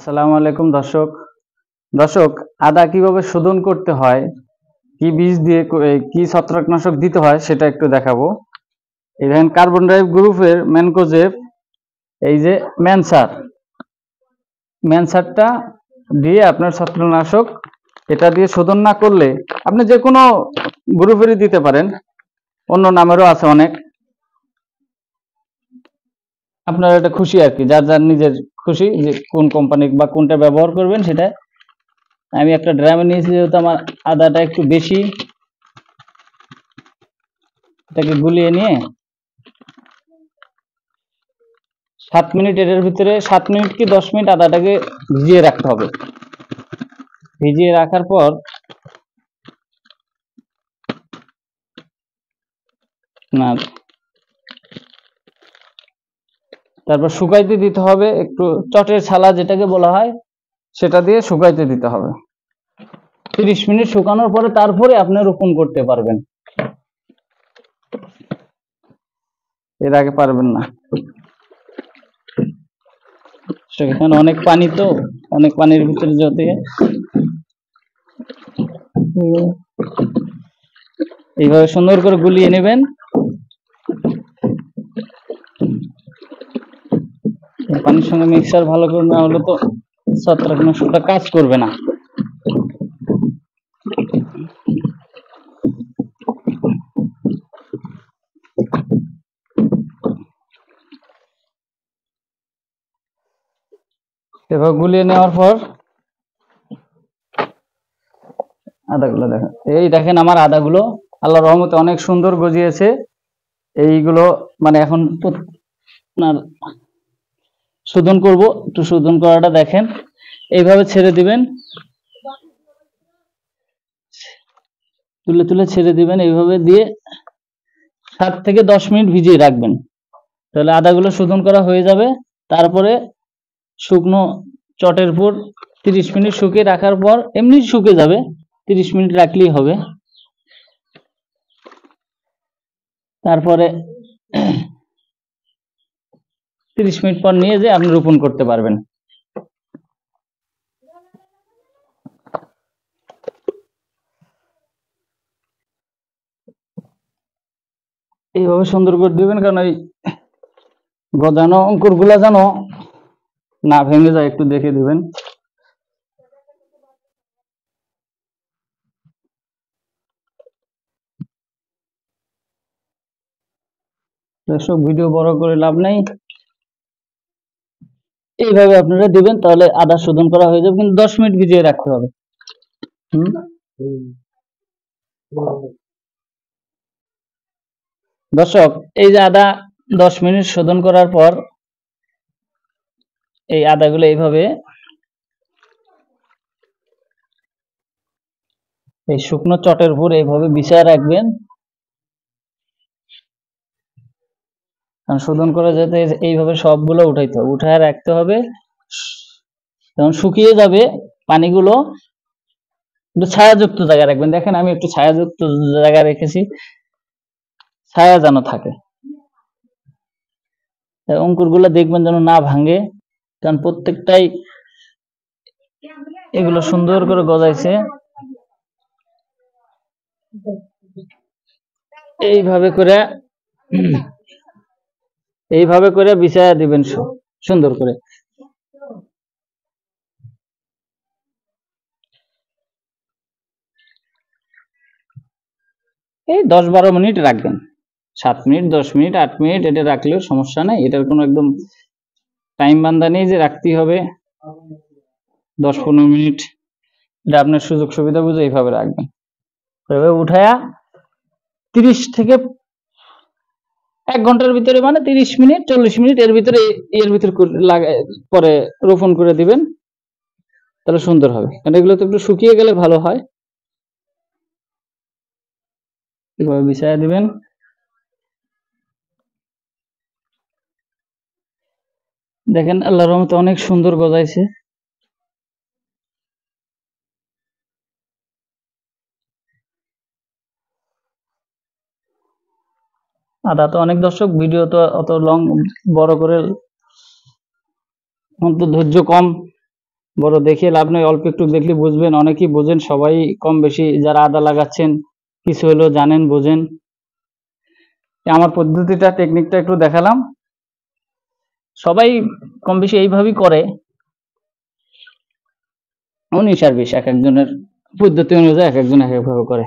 আসসালামু আলাইকুম দর্শক। দর্শক, আদা কিভাবে শোধন করতে হয়, কি বীজ দিয়ে কি ছত্রাকনাশক দিতে হয় সেটা একটু দেখাবো। এই দেখেন কার্বন ডাই গ্রুপের ম্যানকোজেব, এই যে ম্যানসারটা দিয়ে আপনার ছত্রাকনাশক এটা দিয়ে শোধন না করলে আপনি যে কোনো গ্রুপেরই দিতে পারেন, অন্য নামেরও আছে অনেক, আপনার এটা খুশি আর কি, যার যার নিজের খুশি যে কোন কোম্পানি বা কোনটা ব্যবহার করবেন সেটা। আমি একটা ড্রামে নিয়েছি, যেহেতু আমার আদাটা একটু বেশি, এটাকে গুলিয়ে নিয়ে 7 মিনিট, এর ভিতরে 7 মিনিট কি 10 মিনিট আদাটাকে ভিজিয়ে রাখতে হবে। ভিজিয়ে রাখার পর না, তারপর শুকাইতে দিতে হবে, একটু চটের ছালা যেটাকে বলা হয় সেটা দিয়ে শুকাইতে দিতে হবে। 30 মিনিট শুকানোর পরে তারপরে আপনি রোপণ করতে পারবেন, এর আগে পারবেন না। সেখানে অনেক পানি, তো অনেক পানির ভিতরে যেতে এইভাবে সুন্দর করে গুলিয়ে নেবেন। পানির সঙ্গে মিক্সার ভালো করে না হলে তো ছত্রাকনাশকটা কাজ করবে না। এভাবে গুলিয়ে নেওয়ার পর আদাগুলো দেখেন, এই দেখেন আমার আদাগুলো আল্লাহর রহমতে অনেক সুন্দর গজিয়েছে। এইগুলো মানে এখন আপনার শোধন করব, একটু শোধন করাটা দেখেন। এইভাবে ছেড়ে দিবেন, তুলে তুলে ছেড়ে দিবেন, এইভাবে দিয়ে 7 থেকে 10 মিনিট ভিজিয়ে রাখবেন, তাহলে আদাগুলো শোধন করা হয়ে যাবে। তারপরে শুকনো চটের উপর 30 মিনিট শুকিয়ে রাখার পর, এমনি শুকিয়ে যাবে, 30 মিনিট রাখলেই হবে। তারপরে 30 মিনিট পর নিয়ে যে আপনি রোপণ করতে পারবেন। এইভাবে সুন্দর করে দিবেন, কারণ এই গজানো অঙ্কুর গুলা যেন না ভেঙে যায়, একটু দেখে দিবেন। দর্শক, ভিডিও বড় করে লাভ নেই, এইভাবে আপনারা দিবেন, তাহলে আদা শোধন করা হয়ে যাবে, কিন্তু 10 মিনিট ভিজিয়ে রাখতে হবে। দর্শক, এই যে আদা 10 মিনিট শোধন করার পর এই আদাগুলো এইভাবে এই শুকনো চটের উপর এইভাবে বিছায় রাখবেন, কারণ শোধন করা যেতে এইভাবে সবগুলো উঠাইতে হবে, উঠায় রাখতে হবে। যখন শুকিয়ে যাবে পানিগুলো, একটু ছায়াযুক্ত জায়গায় রাখবেন। দেখেন আমি একটু ছায়াযুক্ত জায়গায় রেখেছি, ছায়া যেন থাকে। অঙ্কুর গুলো দেখবেন যেন না ভাঙে, কারণ প্রত্যেকটাই এগুলো সুন্দর করে গজাইছে। এইভাবে করে বিছায়া দিবেন সুন্দর করে। এই 10-12 মিনিট রাখবেন, 7 মিনিট, 10 মিনিট, 8 মিনিট, এটা রাখলেও সমস্যা নাই। এটার কোনো একদম টাইম বান্ধা নেই যে রাখতেই হবে 10-15 মিনিট, এটা আপনার সুযোগ সুবিধা বুঝে এইভাবে রাখবেন। এভাবে উঠায়া 30 থেকে 1 ঘন্টার ভিতরে, মানে 30 মিনিট 40 মিনিট এর ভিতরে পরে রোপণ করে দিবেন, তাহলে সুন্দর হবে। কারণ এগুলো তো একটু শুকিয়ে গেলে ভালো হয়। এভাবে বিছায়া দিবেন। দেখেন আল্লাহর রহমতে অনেক সুন্দর গজাইছে। আদা তো অনেক, দর্শক ভিডিও তো অত বড় করে, ধৈর্য কম, বড় দেখিয়ে লাভ নেই, অল্প একটু দেখলে বুঝবেন, অনেকেই বোঝেন, সবাই কম বেশি যারা আদা লাগাচ্ছেন কিছু হলেও জানেন, বোঝেন। আমার পদ্ধতিটা, টেকনিকটা একটু দেখালাম, সবাই কম বেশি এইভাবেই করে। 19 আর 20 এক একজনের পদ্ধতি অনুযায়ী এক একজন এক একভাবে করে।